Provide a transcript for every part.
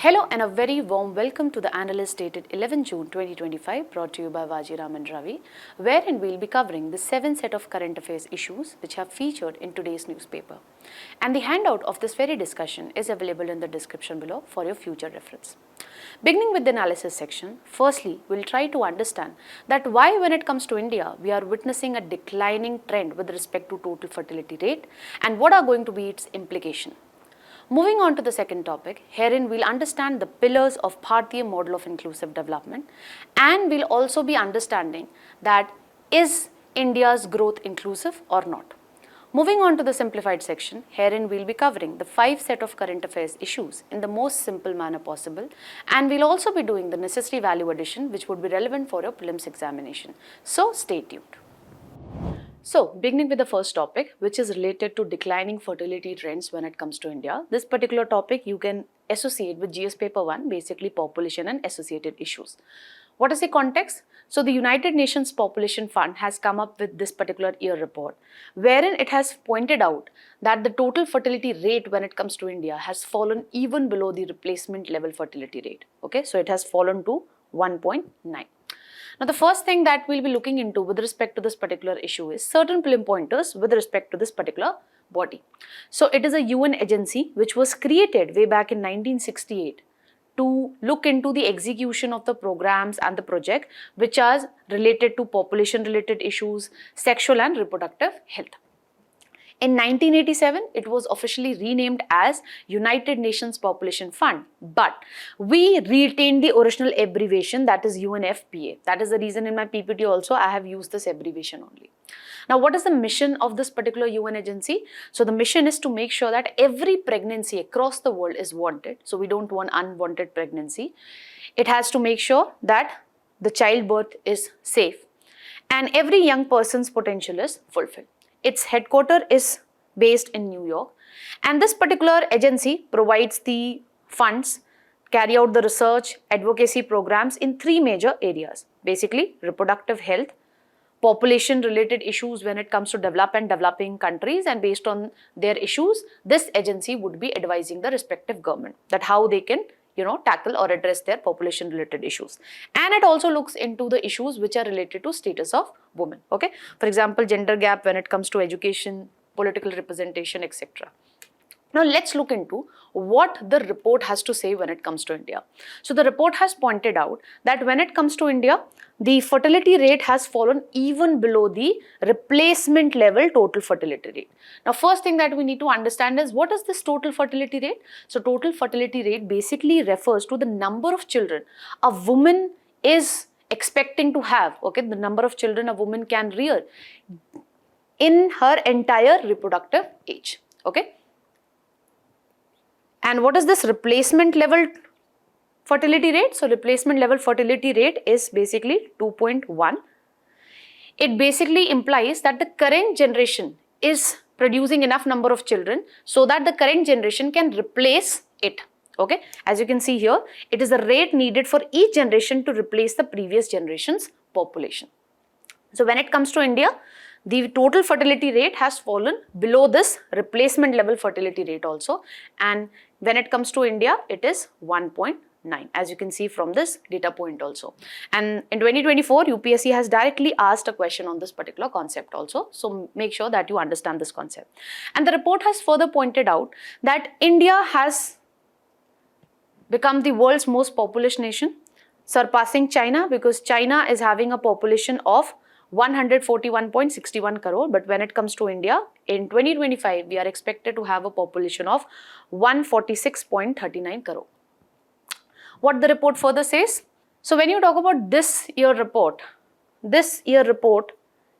Hello and a very warm welcome to the Analyst dated 11 June 2025 brought to you by Vajiram and Ravi, wherein we'll be covering the 7 set of current affairs issues which have featured in today's newspaper. And the handout of this very discussion is available in the description below for your future reference. Beginning with the analysis section, firstly, we'll try to understand that why when it comes to India, we are witnessing a declining trend with respect to total fertility rate and what are going to be its implication. Moving on to the second topic, herein we'll understand the pillars of Bharatiya model of inclusive development, and we'll also be understanding that is India's growth inclusive or not. Moving on to the simplified section, herein we'll be covering the 5 set of current affairs issues in the most simple manner possible, and we'll also be doing the necessary value addition which would be relevant for your prelims examination. So stay tuned. So, beginning with the first topic, which is related to declining fertility trends when it comes to India. This particular topic you can associate with GS paper 1, basically population and associated issues. What is the context? So, the United Nations Population Fund has come up with this particular year report, wherein it has pointed out that the total fertility rate when it comes to India has fallen even below the replacement level fertility rate. Okay, so it has fallen to 1.9. Now, the first thing that we'll be looking into with respect to this particular issue is certain prelim pointers with respect to this particular body. So, it is a UN agency which was created way back in 1968 to look into the execution of the programs and the project which are related to population related issues, sexual and reproductive health. In 1987, it was officially renamed as United Nations Population Fund, but we retained the original abbreviation, that is UNFPA. That is the reason in my PPT also I have used this abbreviation only. Now, what is the mission of this particular UN agency? So, the mission is to make sure that every pregnancy across the world is wanted. So, we don't want unwanted pregnancy. It has to make sure that the childbirth is safe and every young person's potential is fulfilled. Its headquarters is based in New York, and this particular agency provides the funds, carry out the research, advocacy programs in 3 major areas. Basically, reproductive health, population related issues when it comes to developed and developing countries, and based on their issues, this agency would be advising the respective government that how they can tackle or address their population related issues. And it also looks into the issues which are related to status of women. Okay, for example, gender gap when it comes to education, political representation, etc. Now, let's look into what the report has to say when it comes to India. So, the report has pointed out that when it comes to India, the fertility rate has fallen even below the replacement level total fertility rate. Now, first thing that we need to understand is what is this total fertility rate? So, total fertility rate basically refers to the number of children a woman is expecting to have, okay, the number of children a woman can rear in her entire reproductive age, okay. And what is this replacement level fertility rate? So, replacement level fertility rate is basically 2.1. It basically implies that the current generation is producing enough number of children so that the current generation can replace it. Okay, as you can see here, it is the rate needed for each generation to replace the previous generation's population. So, when it comes to India, the total fertility rate has fallen below this replacement level fertility rate also, and when it comes to India, it is 1.9, as you can see from this data point also. And in 2024, UPSC has directly asked a question on this particular concept also. So, make sure that you understand this concept. And the report has further pointed out that India has become the world's most populous nation, surpassing China, because China is having a population of 141.61 crore, but when it comes to India, in 2025, we are expected to have a population of 146.39 crore. What the report further says? So, when you talk about this year report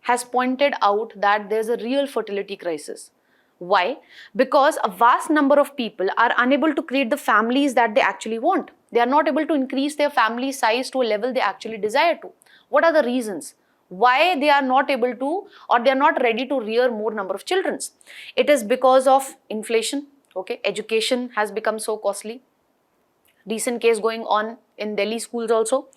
has pointed out that there is a real fertility crisis. Why? Because a vast number of people are unable to create the families that they actually want. They are not able to increase their family size to a level they actually desire to. What are the reasons? Why they are not able to, or they are not ready to rear more number of children? It is because of inflation. Okay, education has become so costly. Recent case going on in Delhi schools also.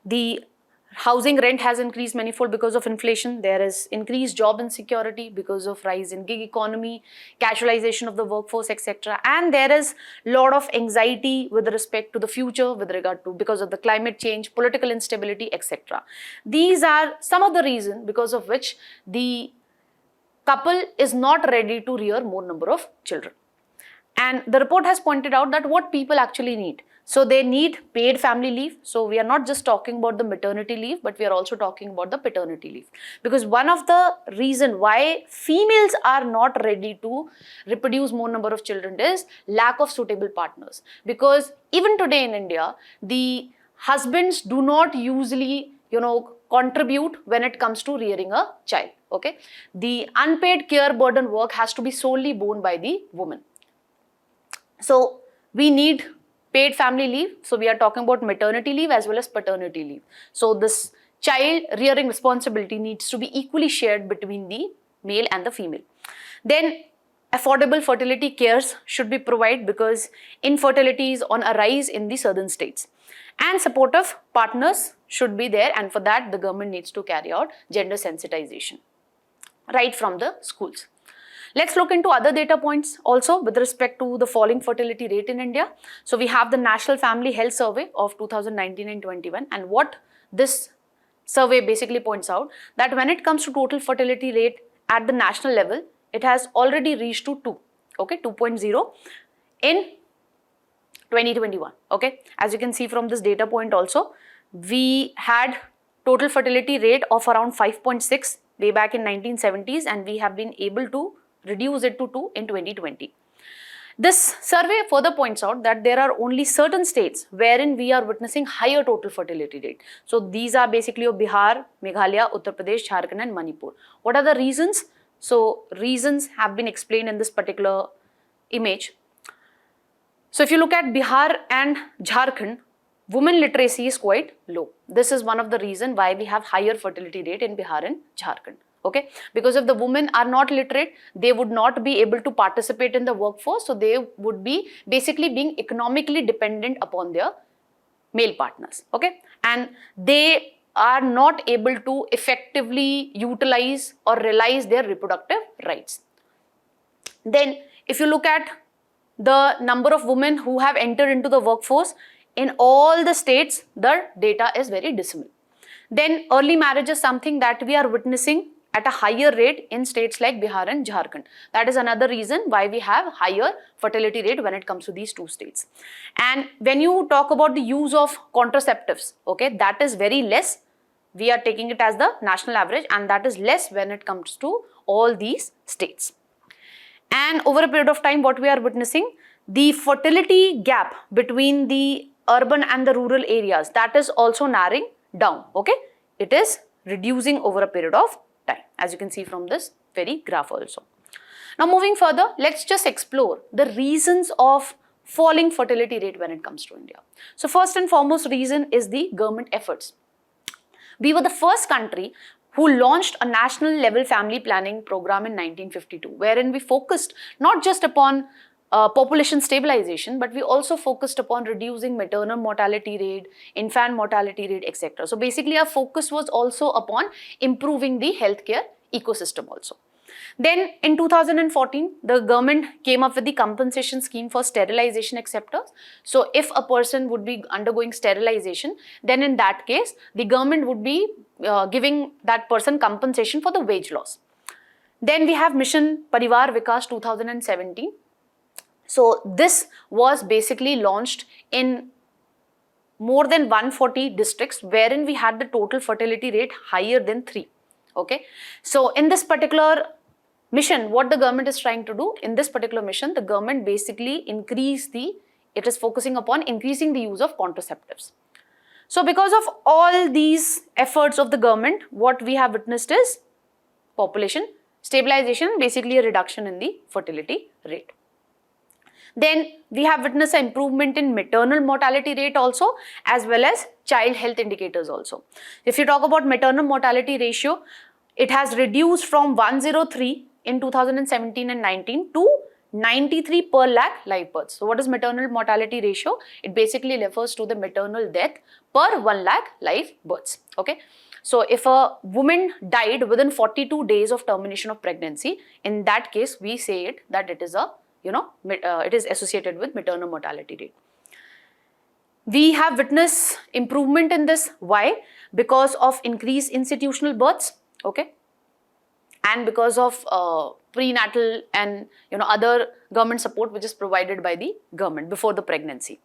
The Housing rent has increased manifold because of inflation. There is increased job insecurity because of rise in gig economy, casualization of the workforce, etc. And there is a lot of anxiety with respect to the future, with regard to because of the climate change, political instability, etc. These are some of the reasons because of which the couple is not ready to rear more number of children. And the report has pointed out that what people actually need. So they need paid family leave. So we are not just talking about the maternity leave, but we are also talking about the paternity leave. Because one of the reason why females are not ready to reproduce more number of children is lack of suitable partners. Because even today in India, the husbands do not usually, contribute when it comes to rearing a child. Okay, the unpaid care burden work has to be solely borne by the woman. So we need paid family leave. So we are talking about maternity leave as well as paternity leave. So this child rearing responsibility needs to be equally shared between the male and the female. Then affordable fertility cares should be provided because infertility is on a rise in the southern states. And supportive partners should be there, and for that the government needs to carry out gender sensitization right from the schools. Let's look into other data points also with respect to the falling fertility rate in India. So we have the National Family Health Survey of 2019 and 21, and what this survey basically points out that when it comes to total fertility rate at the national level, it has already reached to 2.0 in 2021. Okay, as you can see from this data point also, we had total fertility rate of around 5.6 way back in 1970s, and we have been able to reduce it to 2 in 2020. This survey further points out that there are only certain states wherein we are witnessing higher total fertility rate. So these are basically Bihar, Meghalaya, Uttar Pradesh, Jharkhand and Manipur. What are the reasons? So reasons have been explained in this particular image. So if you look at Bihar and Jharkhand, women literacy is quite low. This is one of the reasons why we have higher fertility rate in Bihar and Jharkhand. Okay, because if the women are not literate, they would not be able to participate in the workforce. So they would be basically being economically dependent upon their male partners. Okay, and they are not able to effectively utilize or realize their reproductive rights. Then if you look at the number of women who have entered into the workforce in all the states, the data is very dismal. Then early marriage is something that we are witnessing at a higher rate in states like Bihar and Jharkhand. That is another reason why we have higher fertility rate when it comes to these two states. And when you talk about the use of contraceptives, okay, that is very less. We are taking it as the national average, and that is less when it comes to all these states. And over a period of time, what we are witnessing, the fertility gap between the urban and the rural areas, that is also narrowing down. Okay, it is reducing over a period of time, as you can see from this very graph also. Now moving further, let's just explore the reasons of falling fertility rate when it comes to India. So first and foremost reason is the government efforts. We were the first country who launched a national level family planning program in 1952, wherein we focused not just upon population stabilization, but we also focused upon reducing maternal mortality rate, infant mortality rate, etc. So basically our focus was also upon improving the healthcare ecosystem also. Then in 2014, the government came up with the compensation scheme for sterilization acceptors. So if a person would be undergoing sterilization, then in that case, the government would be giving that person compensation for the wage loss. Then we have Mission Parivar Vikas 2017. So this was basically launched in more than 140 districts, wherein we had the total fertility rate higher than 3. Okay. So in this particular mission, what the government is trying to do, in this particular mission, the government basically it is focusing upon increasing the use of contraceptives. So because of all these efforts of the government, what we have witnessed is population stabilization, basically a reduction in the fertility rate. Then we have witnessed an improvement in maternal mortality rate also, as well as child health indicators also. If you talk about maternal mortality ratio, it has reduced from 103 in 2017 and 19 to 93 per lakh live births. So what is maternal mortality ratio? It basically refers to the maternal death per 1 lakh live births. Okay. So if a woman died within 42 days of termination of pregnancy, in that case we say it that it is a, it is associated with maternal mortality rate. We have witnessed improvement in this. Why? Because of increased institutional births, okay, and because of prenatal and other government support which is provided by the government before the pregnancy.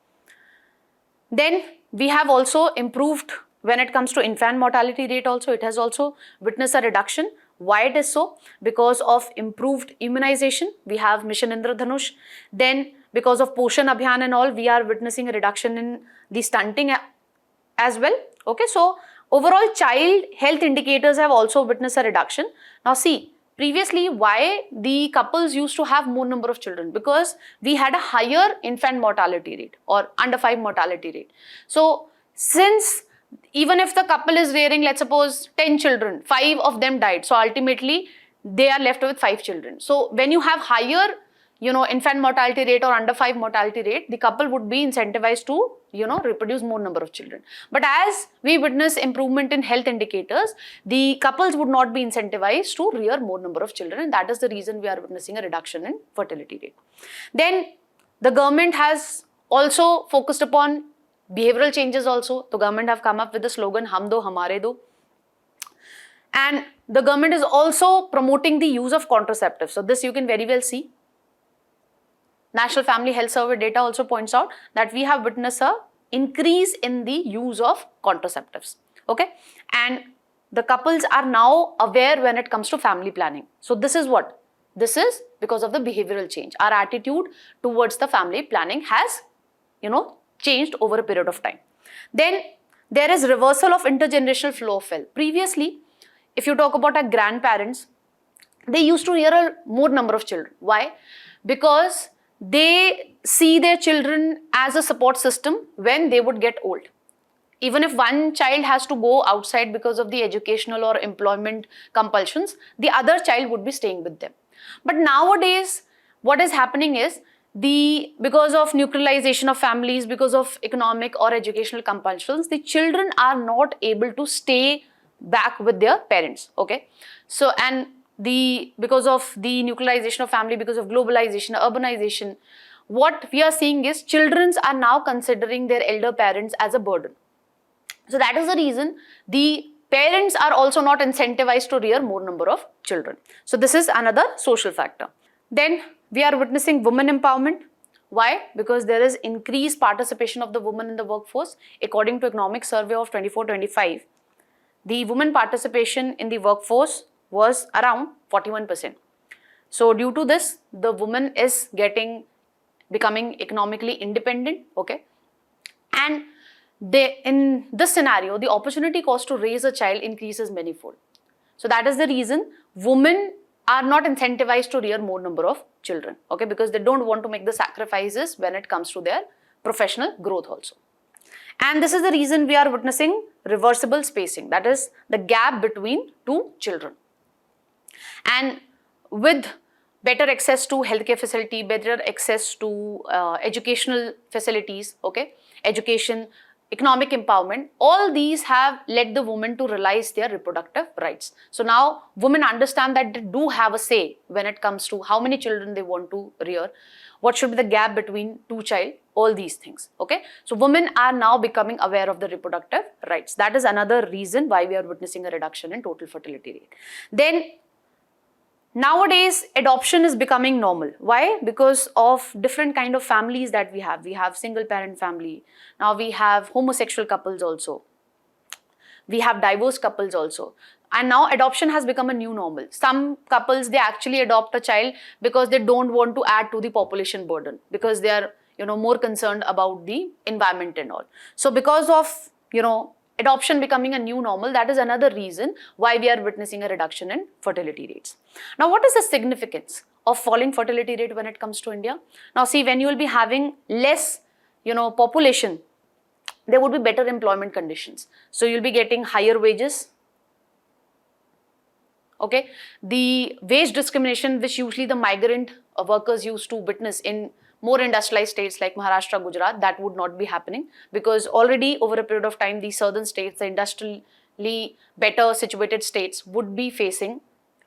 Then we have also improved when it comes to infant mortality rate also. It has also witnessed a reduction. Why it is so? Because of improved immunization. We have Mission Indradhanush. Then because of Poshan Abhiyan and all, we are witnessing a reduction in the stunting as well. Okay, so overall child health indicators have also witnessed a reduction. Now see, previously why the couples used to have more number of children? Because we had a higher infant mortality rate or under 5 mortality rate. So since even if the couple is rearing, let's suppose 10 children, 5 of them died. So ultimately they are left with 5 children. So when you have higher infant mortality rate or under 5 mortality rate, the couple would be incentivized to reproduce more number of children. But as we witness improvement in health indicators, the couples would not be incentivized to rear more number of children, and that is the reason we are witnessing a reduction in fertility rate. Then the government has also focused upon behavioral changes also. The government have come up with the slogan Hum Do Hamare Do. And the government is also promoting the use of contraceptives. So this you can very well see. National Family Health Survey data also points out that we have witnessed a increase in the use of contraceptives. Okay, and the couples are now aware when it comes to family planning. So this is what? This is because of the behavioral change. Our attitude towards the family planning has, changed over a period of time. Then there is reversal of intergenerational flow of wealth. Previously, if you talk about our grandparents, they used to rear a more number of children. Why? Because they see their children as a support system when they would get old. Even if one child has to go outside because of the educational or employment compulsions, the other child would be staying with them. But nowadays, what is happening is, because of nuclearization of families, because of economic or educational compulsions, the children are not able to stay back with their parents. Okay, so and because of the nuclearization of family, because of globalization, urbanization, what we are seeing is children are now considering their elder parents as a burden. So that is the reason the parents are also not incentivized to rear more number of children. So this is another social factor. Then we are witnessing women empowerment. Why? Because there is increased participation of the women in the workforce. According to Economic Survey of 24-25, the women participation in the workforce was around 41%. So due to this, the woman is becoming economically independent, okay? And in this scenario, the opportunity cost to raise a child increases manifold. So that is the reason women are not incentivized to rear more number of children, okay? Because they don't want to make the sacrifices when it comes to their professional growth also. And this is the reason we are witnessing reversible spacing, that is the gap between two children. And with better access to healthcare facility, better access to educational facilities, okay, education, economic empowerment, all these have led the women to realize their reproductive rights. So now women understand that they do have a say when it comes to how many children they want to rear, what should be the gap between two child, all these things, okay. So women are now becoming aware of the reproductive rights. That is another reason why we are witnessing a reduction in total fertility rate. Then nowadays, adoption is becoming normal. Why? Because of different kind of families that we have. We have single parent family. Now we have homosexual couples also. We have diverse couples also. And now adoption has become a new normal. Some couples, they actually adopt a child because they don't want to add to the population burden, because they are, more concerned about the environment and all. So because of, adoption becoming a new normal, that is another reason why we are witnessing a reduction in fertility rates. Now, what is the significance of falling fertility rate when it comes to India? Now, see, when you will be having less, population, there would be better employment conditions. So, you'll be getting higher wages. Okay, the wage discrimination which usually the migrant workers used to witness in more industrialized states like Maharashtra, Gujarat, that would not be happening, because already over a period of time, the southern states, the industrially better situated states would be facing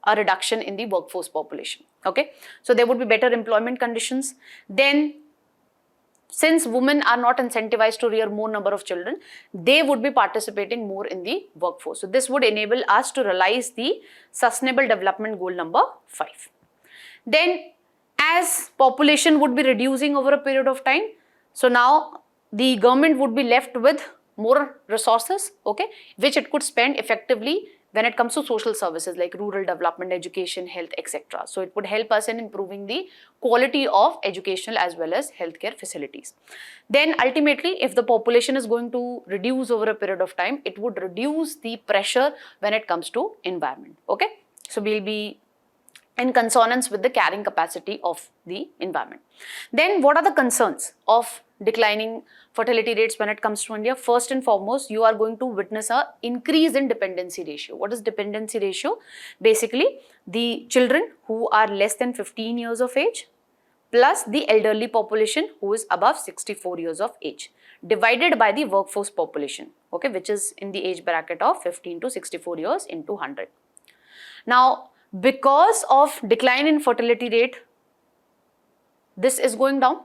a reduction in the workforce population. Okay, so there would be better employment conditions. Then, since women are not incentivized to rear more number of children, they would be participating more in the workforce. So this would enable us to realize the sustainable development goal number 5. Then, as population would be reducing over a period of time, so now the government would be left with more resources, okay, which it could spend effectively when it comes to social services like rural development, education, health, etc. So it would help us in improving the quality of educational as well as healthcare facilities. Then ultimately, if the population is going to reduce over a period of time, it would reduce the pressure when it comes to environment. Okay, so we'll be in consonance with the carrying capacity of the environment. Then what are the concerns of declining fertility rates when it comes to India? First and foremost, you are going to witness a increase in dependency ratio. What is dependency ratio? Basically, the children who are less than 15 years of age plus the elderly population who is above 64 years of age divided by the workforce population, okay, which is in the age bracket of 15 to 64 years into 100. Now, because of decline in fertility rate, this is going down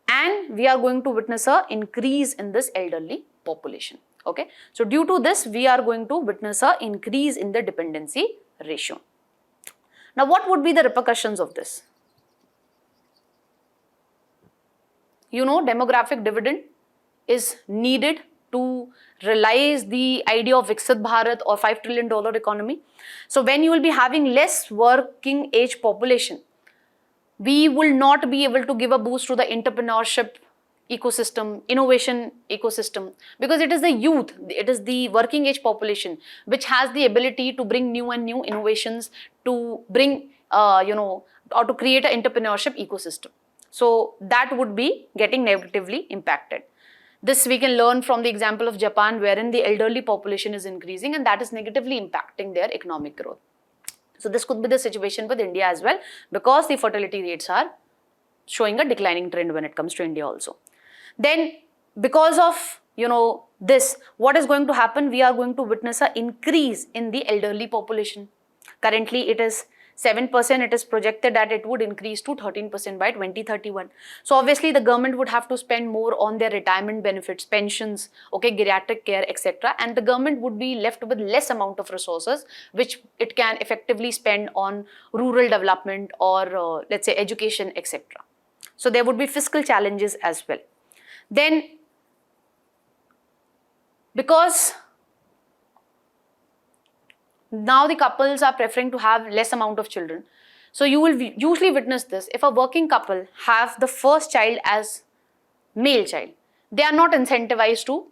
and we are going to witness a increase in this elderly population. Okay, so due to this, we are going to witness a increase in the dependency ratio. Now, what would be the repercussions of this? You know, demographic dividend is needed to realize the idea of Viksit Bharat or $5 trillion economy. So when you will be having less working age population, we will not be able to give a boost to the entrepreneurship ecosystem, innovation ecosystem, because it is the youth, it is the working age population which has the ability to bring new and new innovations, to bring, or to create an entrepreneurship ecosystem. So that would be getting negatively impacted. This we can learn from the example of Japan, wherein the elderly population is increasing and that is negatively impacting their economic growth. So this could be the situation with India as well, because the fertility rates are showing a declining trend when it comes to India also. Then because of this, what is going to happen? We are going to witness an increase in the elderly population. Currently it is 7%, it is projected that it would increase to 13% by 2031. So obviously the government would have to spend more on their retirement benefits, pensions, okay, geriatric care, etc. And the government would be left with less amount of resources which it can effectively spend on rural development or let's say education, etc. So there would be fiscal challenges as well. Then because now the couples are preferring to have less amount of children. So you will usually witness this. If a working couple have the first child as male child, they are not incentivized to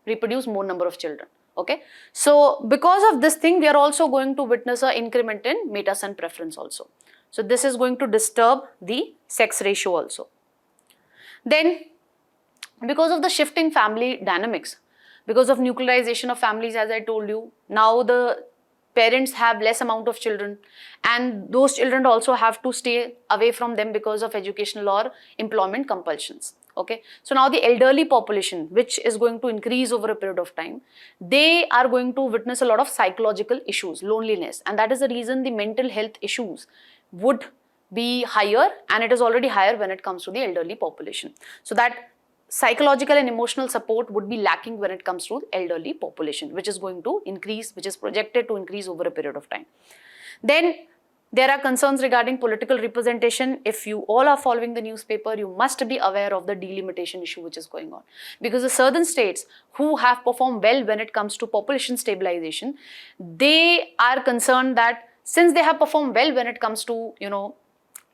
reproduce more number of children. Okay. So because of this thing, we are also going to witness an increment in meta-son preference also. So this is going to disturb the sex ratio also. Then because of the shifting family dynamics, because of nuclearization of families, as I told you, now the parents have less amount of children and those children also have to stay away from them because of educational or employment compulsions. Okay, so now the elderly population, which is going to increase over a period of time, they are going to witness a lot of psychological issues, loneliness, and that is the reason the mental health issues would be higher, and it is already higher when it comes to the elderly population. So that psychological and emotional support would be lacking when it comes to elderly population, which is going to increase, which is projected to increase over a period of time. Then there are concerns regarding political representation. If you all are following the newspaper, you must be aware of the delimitation issue which is going on, because the southern states who have performed well when it comes to population stabilization, they are concerned that since they have performed well when it comes to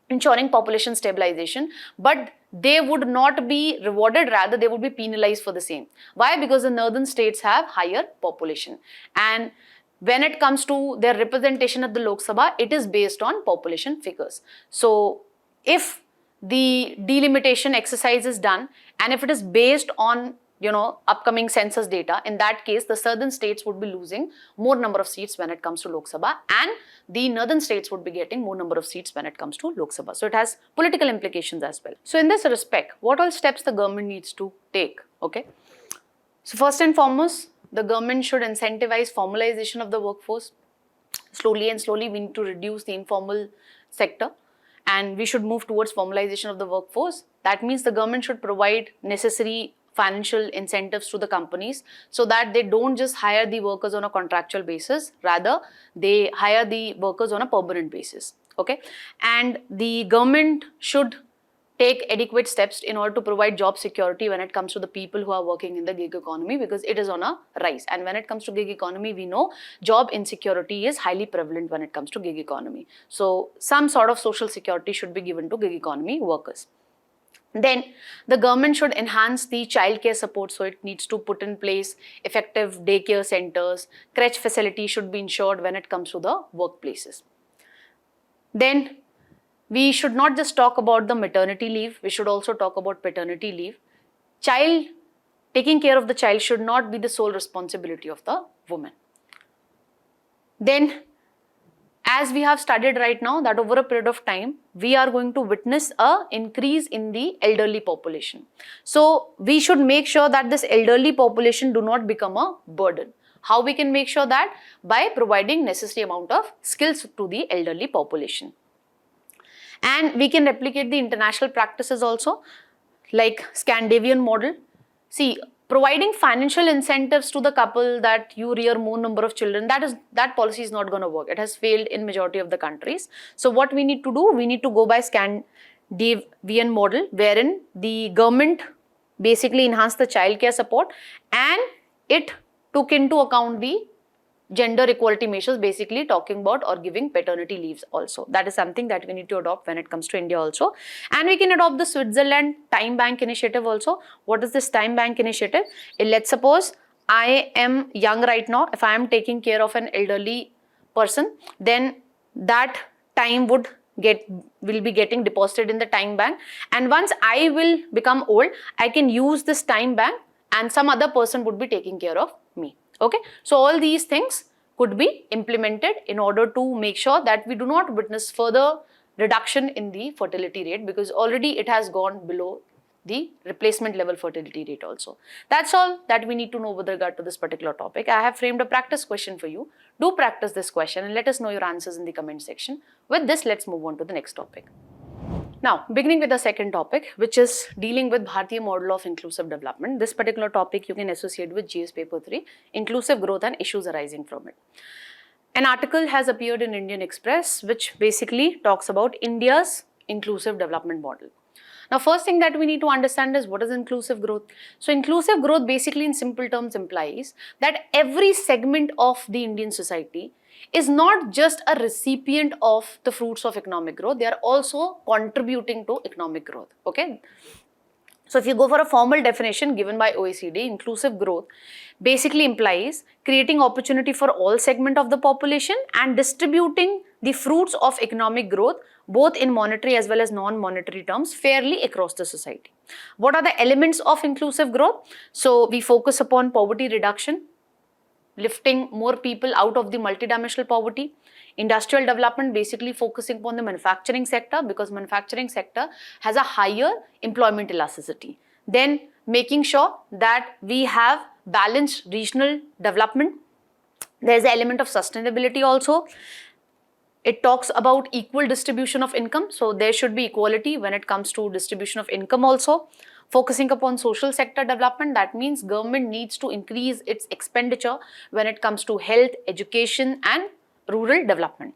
ensuring population stabilization, but they would not be rewarded, rather they would be penalized for the same. Why? Because the northern states have higher population, and when it comes to their representation at the Lok Sabha, it is based on population figures. So if the delimitation exercise is done and if it is based on upcoming census data, in that case, the southern states would be losing more number of seats when it comes to Lok Sabha, and the northern states would be getting more number of seats when it comes to Lok Sabha. So it has political implications as well. So in this respect, what all steps the government needs to take? Okay. So first and foremost, the government should incentivize formalization of the workforce. Slowly and slowly, we need to reduce the informal sector, and we should move towards formalization of the workforce. That means the government should provide necessary financial incentives to the companies so that they don't just hire the workers on a contractual basis, rather they hire the workers on a permanent basis. Okay, and the government should take adequate steps in order to provide job security when it comes to the people who are working in the gig economy, because it is on a rise. And when it comes to gig economy, we know job insecurity is highly prevalent when it comes to gig economy. So some sort of social security should be given to gig economy workers. Then the government should enhance the childcare support, so it needs to put in place effective daycare centers. Crèche facility should be ensured when it comes to the workplaces. Then we should not just talk about the maternity leave, we should also talk about paternity leave. Taking care of the child should not be the sole responsibility of the woman. Then, as we have studied right now, that over a period of time, we are going to witness an increase in the elderly population. So we should make sure that this elderly population do not become a burden. How we can make sure that? By providing necessary amount of skills to the elderly population. And we can replicate the international practices also, like Scandinavian model. See, providing financial incentives to the couple that you rear more number of children, that policy is not going to work. It has failed in majority of the countries. So what we need to do, we need to go by Scandinavian model, wherein the government basically enhanced the childcare support and it took into account the gender equality measures, basically talking about or giving paternity leaves also. That is something that we need to adopt when it comes to India also. And we can adopt the Switzerland Time Bank initiative also. What is this Time Bank initiative? Let's suppose I am young right now. If I am taking care of an elderly person, then that time will be getting deposited in the time bank. And once I will become old, I can use this time bank and some other person would be taking care of me. Okay, so all these things could be implemented in order to make sure that we do not witness further reduction in the fertility rate, because already it has gone below the replacement level fertility rate also. That's all that we need to know with regard to this particular topic. I have framed a practice question for you. Do practice this question and let us know your answers in the comment section. With this, let's move on to the next topic. Now, beginning with the second topic, which is dealing with Bharatiya model of inclusive development. This particular topic you can associate with GS paper 3, inclusive growth and issues arising from it. An article has appeared in Indian Express, which basically talks about India's inclusive development model. Now, first thing that we need to understand is what is inclusive growth. So, inclusive growth basically in simple terms implies that every segment of the Indian society is not just a recipient of the fruits of economic growth, they are also contributing to economic growth. Okay. So if you go for a formal definition given by OECD, inclusive growth basically implies creating opportunity for all segment of the population and distributing the fruits of economic growth both in monetary as well as non-monetary terms fairly across the society. What are the elements of inclusive growth? So we focus upon poverty reduction, lifting more people out of the multidimensional poverty. Industrial development, basically focusing upon the manufacturing sector, because manufacturing sector has a higher employment elasticity. Then making sure that we have balanced regional development. There is an element of sustainability also. It talks about equal distribution of income. So there should be equality when it comes to distribution of income also. Focusing upon social sector development, that means government needs to increase its expenditure when it comes to health, education and rural development.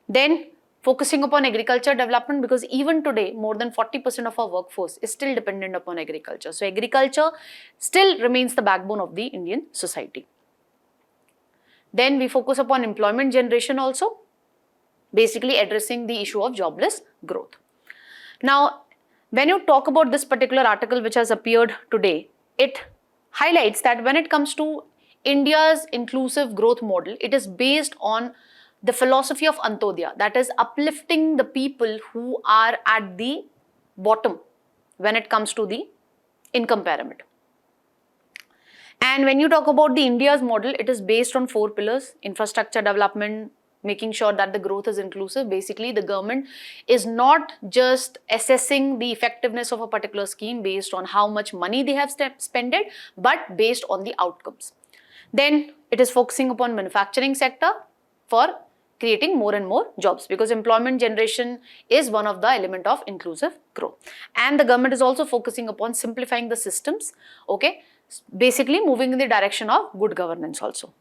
Then focusing upon agriculture development, because even today more than 40% of our workforce is still dependent upon agriculture. So agriculture still remains the backbone of the Indian society. Then we focus upon employment generation also, basically addressing the issue of jobless growth. Now, when you talk about this particular article which has appeared today, it highlights that when it comes to India's inclusive growth model, it is based on the philosophy of Antodaya, that is uplifting the people who are at the bottom when it comes to the income pyramid. And when you talk about the India's model, it is based on 4 pillars: infrastructure development, making sure that the growth is inclusive. Basically, the government is not just assessing the effectiveness of a particular scheme based on how much money they have spent it, but based on the outcomes. Then it is focusing upon manufacturing sector for creating more and more jobs, because employment generation is one of the element of inclusive growth. And the government is also focusing upon simplifying the systems, okay, basically moving in the direction of good governance also.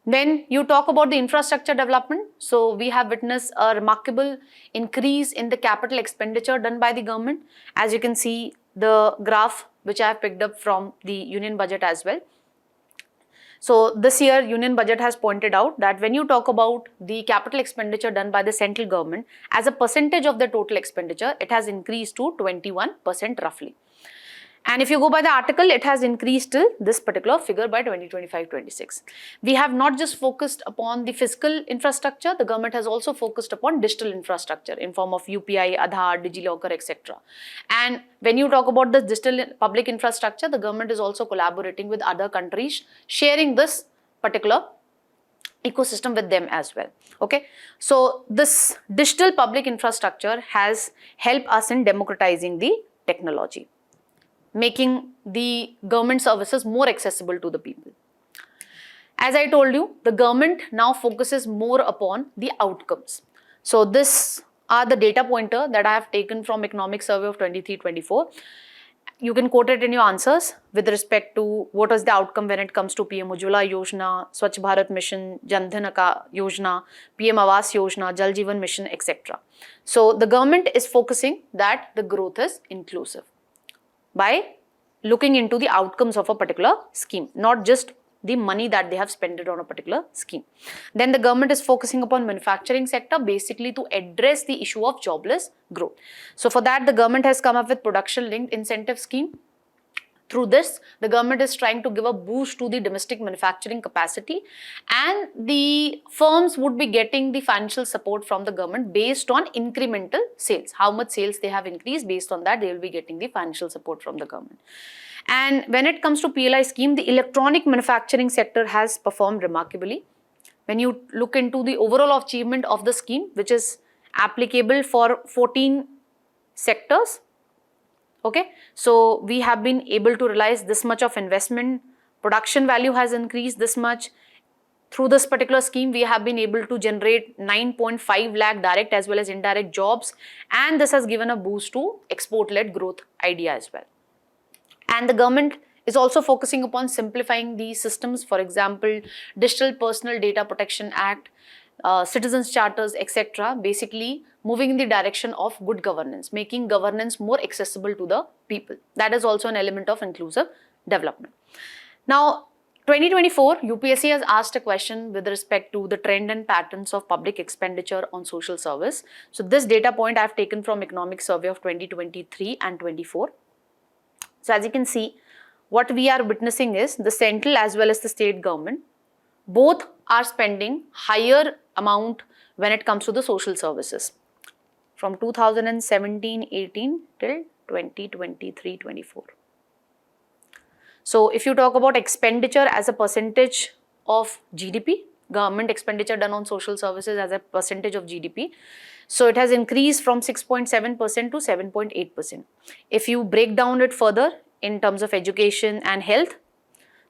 Then you talk about the infrastructure development. So we have witnessed a remarkable increase in the capital expenditure done by the government. As you can see the graph which I have picked up from the union budget as well. So this year union budget has pointed out that when you talk about the capital expenditure done by the central government as a percentage of the total expenditure, it has increased to 21% roughly. And if you go by the article, it has increased till this particular figure by 2025-26. We have not just focused upon the physical infrastructure, the government has also focused upon digital infrastructure in form of UPI, Aadhaar, DigiLocker, etc. And when you talk about the digital public infrastructure, the government is also collaborating with other countries, sharing this particular ecosystem with them as well. Okay, so this digital public infrastructure has helped us in democratizing the technology, making the government services more accessible to the people. As I told you, the government now focuses more upon the outcomes. So this are the data pointer that I have taken from Economic Survey of 23-24. You can quote it in your answers with respect to what is the outcome when it comes to PM Ujjwala Yojana, Swachh Bharat Mission, Jan Dhan Yojana, PM Awas Yojana, Jal Jeevan Mission, etc. So the government is focusing that the growth is inclusive by looking into the outcomes of a particular scheme, not just the money that they have spent it on a particular scheme. Then the government is focusing upon manufacturing sector basically to address the issue of jobless growth. So for that, the government has come up with production linked incentive scheme. Through this, the government is trying to give a boost to the domestic manufacturing capacity, and the firms would be getting the financial support from the government based on incremental sales. How much sales they have increased, based on that they will be getting the financial support from the government. And when it comes to PLI scheme, the electronic manufacturing sector has performed remarkably. When you look into the overall achievement of the scheme, which is applicable for 14 sectors, okay, so we have been able to realize this much of investment, production value has increased this much. Through this particular scheme, we have been able to generate 9.5 lakh direct as well as indirect jobs, and this has given a boost to export-led growth idea as well. And the government is also focusing upon simplifying these systems, for example, Digital Personal Data Protection Act, citizens charters, etc. Basically moving in the direction of good governance, making governance more accessible to the people. That is also an element of inclusive development. Now, 2024, UPSC has asked a question with respect to the trend and patterns of public expenditure on social service. So this data point I have taken from Economic Survey of 2023 and 24. So as you can see, what we are witnessing is the central as well as the state government, both are spending higher amount when it comes to the social services from 2017-18 till 2023-24. So if you talk about expenditure as a percentage of GDP, government expenditure done on social services as a percentage of GDP, so it has increased from 6.7% to 7.8%. If you break down it further in terms of education and health,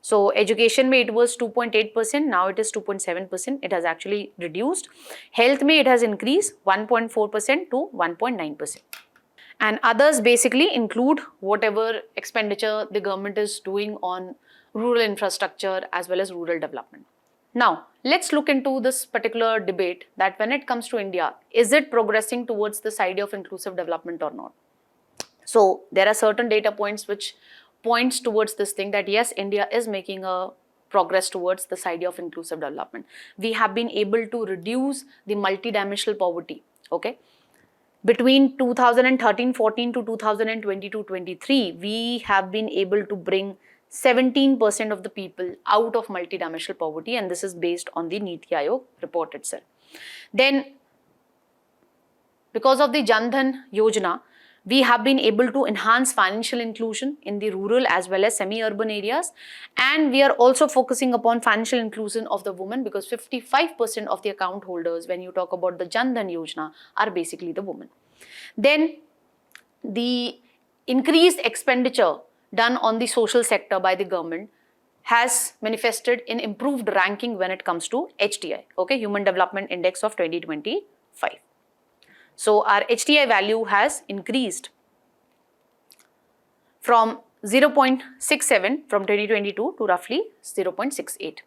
so education may it was 2.8%, now it is 2.7%, it has actually reduced. Health may it has increased 1.4% to 1.9%. And others basically include whatever expenditure the government is doing on rural infrastructure as well as rural development. Now, let's look into this particular debate that when it comes to India, is it progressing towards this idea of inclusive development or not? So, there are certain data points which points towards this thing that yes, India is making a progress towards this idea of inclusive development. We have been able to reduce the multidimensional poverty, okay? Between 2013-14 to 2022-23, we have been able to bring 17% of the people out of multidimensional poverty, and this is based on the Niti Aayog report itself. Then, because of the Jan Dhan Yojana, We have been able to enhance financial inclusion in the rural as well as semi-urban areas, and we are also focusing upon financial inclusion of the women, because 55% of the account holders, when you talk about the Jan Dhan Yojana, are basically the women. Then the increased expenditure done on the social sector by the government has manifested in improved ranking when it comes to HDI, okay, Human Development Index of 2025. So our HDI value has increased from 0.67 from 2022 to roughly 0.68.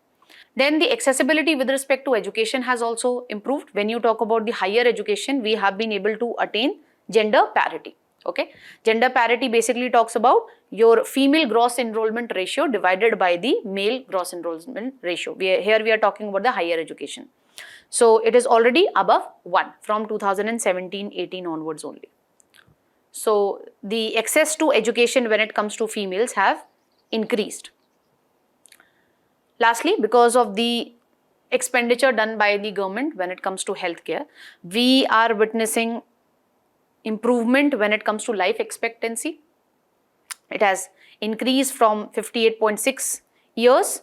Then the accessibility with respect to education has also improved. When you talk about the higher education, we have been able to attain gender parity. Okay, gender parity basically talks about your female gross enrollment ratio divided by the male gross enrollment ratio. Here we are talking about the higher education. So it is already above 1 from 2017-18 onwards only. So the access to education when it comes to females have increased. Lastly, because of the expenditure done by the government when it comes to healthcare, we are witnessing improvement when it comes to life expectancy. It has increased from 58.6 years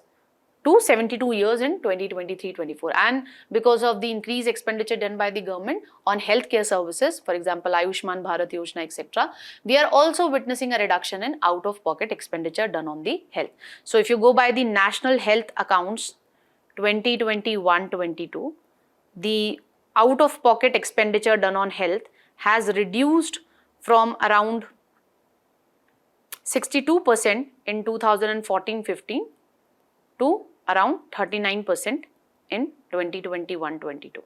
to 72 years in 2023-24, and because of the increased expenditure done by the government on healthcare services, for example Ayushman Bharat Yojana, etc., we are also witnessing a reduction in out-of-pocket expenditure done on the health. So if you go by the National Health Accounts 2021-22, the out-of-pocket expenditure done on health has reduced from around 62% in 2014-15 to around 39% in 2021-22.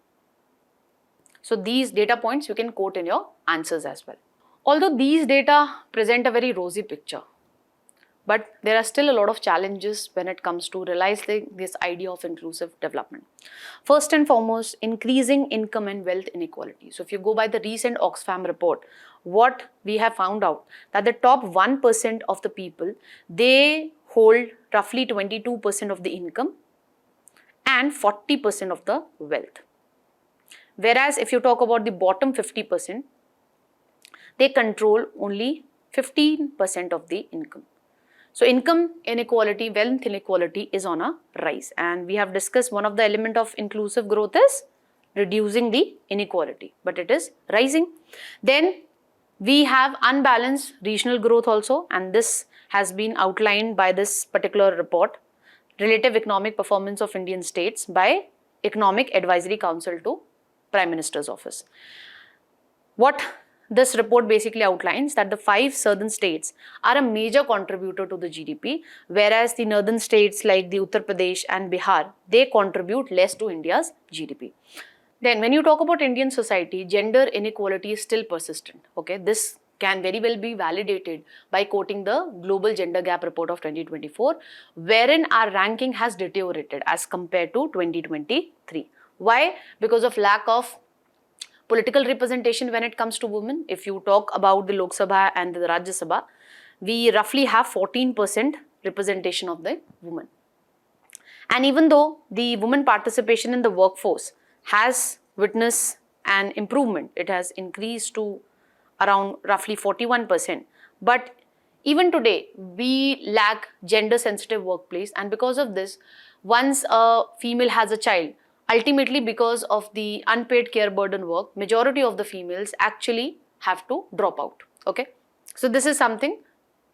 So these data points you can quote in your answers as well. Although these data present a very rosy picture, but there are still a lot of challenges when it comes to realizing this idea of inclusive development. First and foremost, increasing income and wealth inequality. So if you go by the recent Oxfam report, what we have found out that the top 1% of the people, they hold roughly 22% of the income and 40% of the wealth. Whereas if you talk about the bottom 50%, they control only 15% of the income. So income inequality, wealth inequality is on a rise, and we have discussed one of the element of inclusive growth is reducing the inequality, but it is rising. Then we have unbalanced regional growth also, and this has been outlined by this particular report, Relative Economic Performance of Indian States by Economic Advisory Council to Prime Minister's Office. What this report basically outlines that the 5 southern states are a major contributor to the GDP, whereas the northern states like the Uttar Pradesh and Bihar, they contribute less to India's GDP. Then when you talk about Indian society, gender inequality is still persistent. Okay, this can very well be validated by quoting the Global Gender Gap Report of 2024, wherein our ranking has deteriorated as compared to 2023. Why? Because of lack of political representation when it comes to women. If you talk about the Lok Sabha and the Rajya Sabha, we roughly have 14% representation of the women. And even though the women participation in the workforce has witnessed an improvement, it has increased to around roughly 41%, but even today we lack gender sensitive workplace, and because of this, once a female has a child, ultimately because of the unpaid care burden work, majority of the females actually have to drop out. Okay, so this is something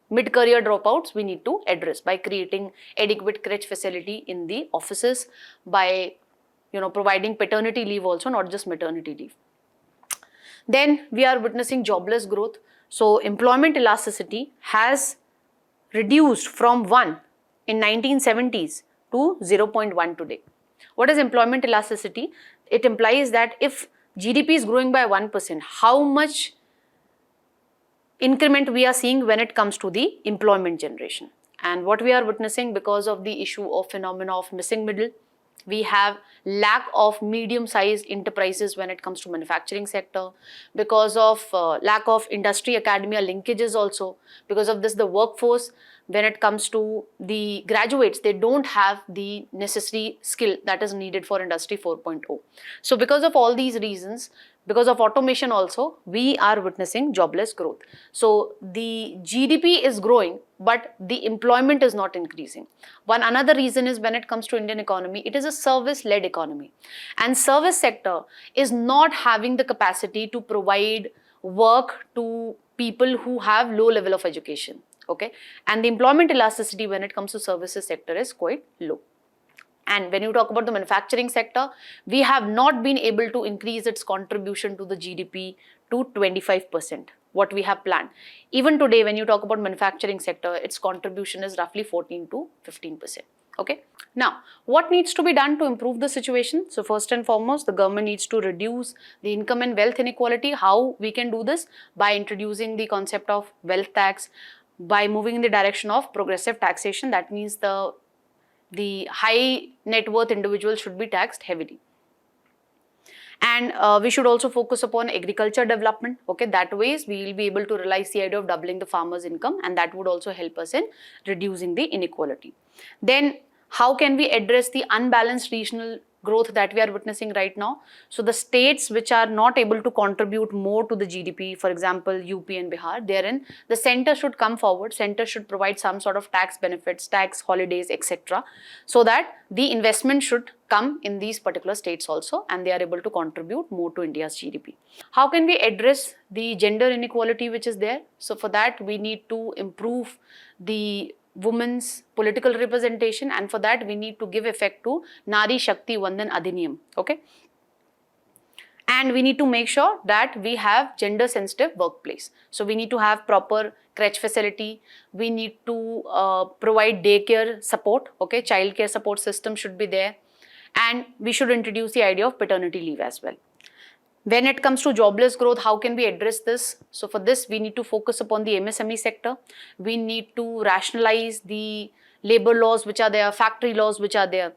mid-career dropouts we need to address by creating adequate crèche facility in the offices, by providing paternity leave also, not just maternity leave. Then we are witnessing jobless growth. So employment elasticity has reduced from 1 in 1970s to 0.1 today. What is employment elasticity? It implies that if GDP is growing by 1%, how much increment we are seeing when it comes to the employment generation. And what we are witnessing because of the issue of phenomena of missing middle, we have lack of medium-sized enterprises when it comes to manufacturing sector, because of lack of industry academia linkages also. Because of this, the workforce, when it comes to the graduates, they don't have the necessary skill that is needed for industry 4.0. So because of all these reasons, Because of automation also, we are witnessing jobless growth. So the GDP is growing, but the employment is not increasing. One another reason is when it comes to Indian economy, it is a service-led economy. And service sector is not having the capacity to provide work to people who have low level of education. Okay. And the employment elasticity when it comes to services sector is quite low. And when you talk about the manufacturing sector, we have not been able to increase its contribution to the GDP to 25%, what we have planned. Even today, when you talk about manufacturing sector, its contribution is roughly 14 to 15%. Okay. Now, what needs to be done to improve the situation? So first and foremost, the government needs to reduce the income and wealth inequality. How we can do this? By introducing the concept of wealth tax, by moving in the direction of progressive taxation. That means the high net worth individuals should be taxed heavily. And we should also focus upon agriculture development. Okay, that ways we will be able to realize the idea of doubling the farmers' income, and that would also help us in reducing the inequality. Then how can we address the unbalanced regional growth that we are witnessing right now? So the states which are not able to contribute more to the GDP, for example, UP and Bihar, therein the center should come forward, center should provide some sort of tax benefits, tax holidays, etc. so that the investment should come in these particular states also, and they are able to contribute more to India's GDP. How can we address the gender inequality which is there? So for that, we need to improve the women's political representation, and for that we need to give effect to Nari Shakti Vandan Adhiniyam. Okay, and we need to make sure that we have gender sensitive workplace. So we need to have proper crèche facility, we need to provide daycare support. Okay, child care support system should be there, and we should introduce the idea of paternity leave as well. When it comes to jobless growth, how can we address this? So for this, we need to focus upon the MSME sector. We need to rationalize the labor laws which are there, factory laws which are there.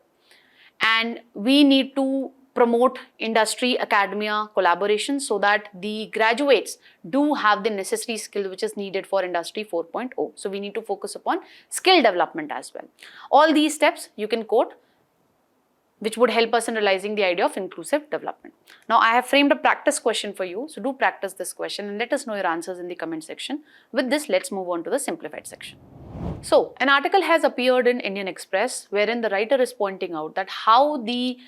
And we need to promote industry academia collaboration so that the graduates do have the necessary skill which is needed for industry 4.0. So we need to focus upon skill development as well. All these steps you can quote, which would help us in realizing the idea of inclusive development. Now, I have framed a practice question for you. So do practice this question and let us know your answers in the comment section. With this, let's move on to the simplified section. So, an article has appeared in Indian Express wherein the writer is pointing out that how the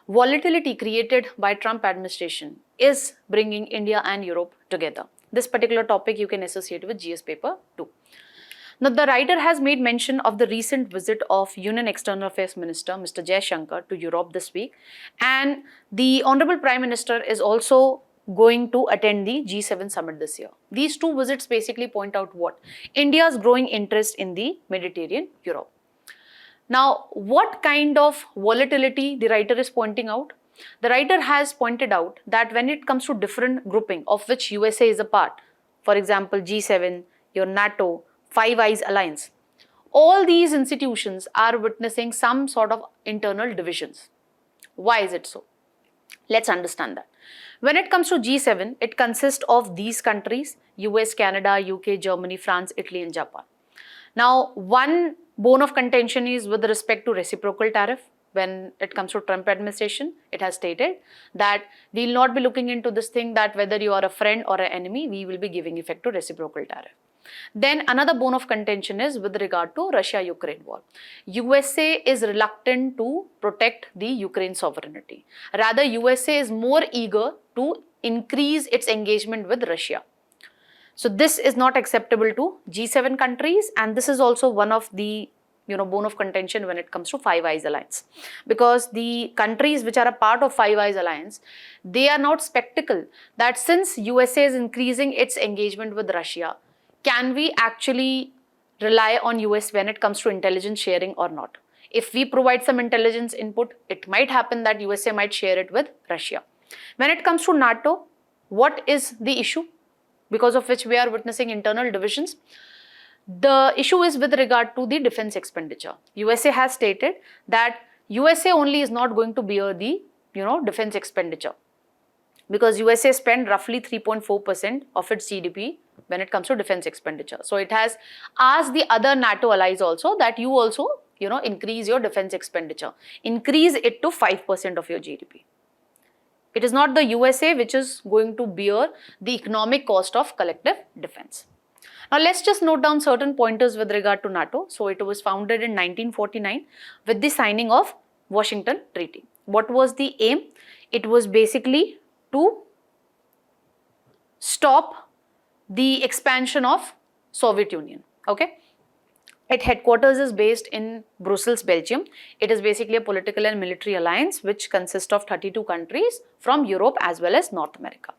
volatility created by Trump administration is bringing India and Europe together. This particular topic you can associate with GS paper 2. Now, the writer has made mention of the recent visit of Union External Affairs Minister Mr. Jaishankar to Europe this week, and the Honorable Prime Minister is also going to attend the G7 summit this year. These two visits basically point out what? India's growing interest in the Mediterranean Europe. Now, what kind of volatility the writer is pointing out? The writer has pointed out that when it comes to different grouping of which USA is a part, for example, G7, your NATO, Five Eyes Alliance, all these institutions are witnessing some sort of internal divisions. Why is it so? Let's understand that. When it comes to G7, it consists of these countries: US, Canada, UK, Germany, France, Italy and Japan. Now, one bone of contention is with respect to reciprocal tariff. When it comes to Trump administration, it has stated that we will not be looking into this thing that whether you are a friend or an enemy, we will be giving effect to reciprocal tariff. Then another bone of contention is with regard to Russia-Ukraine war. USA is reluctant to protect the Ukraine sovereignty. Rather, USA is more eager to increase its engagement with Russia. So this is not acceptable to G7 countries, and this is also one of the bone of contention when it comes to Five Eyes Alliance, because the countries which are a part of Five Eyes Alliance, they are not skeptical that since USA is increasing its engagement with Russia, can we actually rely on US when it comes to intelligence sharing or not? If we provide some intelligence input, it might happen that USA might share it with Russia. When it comes to NATO, what is the issue because of which we are witnessing internal divisions? The issue is with regard to the defense expenditure. USA has stated that USA only is not going to bear the defense expenditure, because USA spent roughly 3.4% of its GDP when it comes to defense expenditure. So it has asked the other NATO allies also that you also increase your defense expenditure, increase it to 5% of your GDP. It is not the USA which is going to bear the economic cost of collective defense. Now let's just note down certain pointers with regard to NATO. So it was founded in 1949 with the signing of Washington Treaty. What was the aim? It was basically to stop the expansion of Soviet Union. Okay. Its headquarters is based in Brussels, Belgium. It is basically a political and military alliance which consists of 32 countries from Europe as well as North America.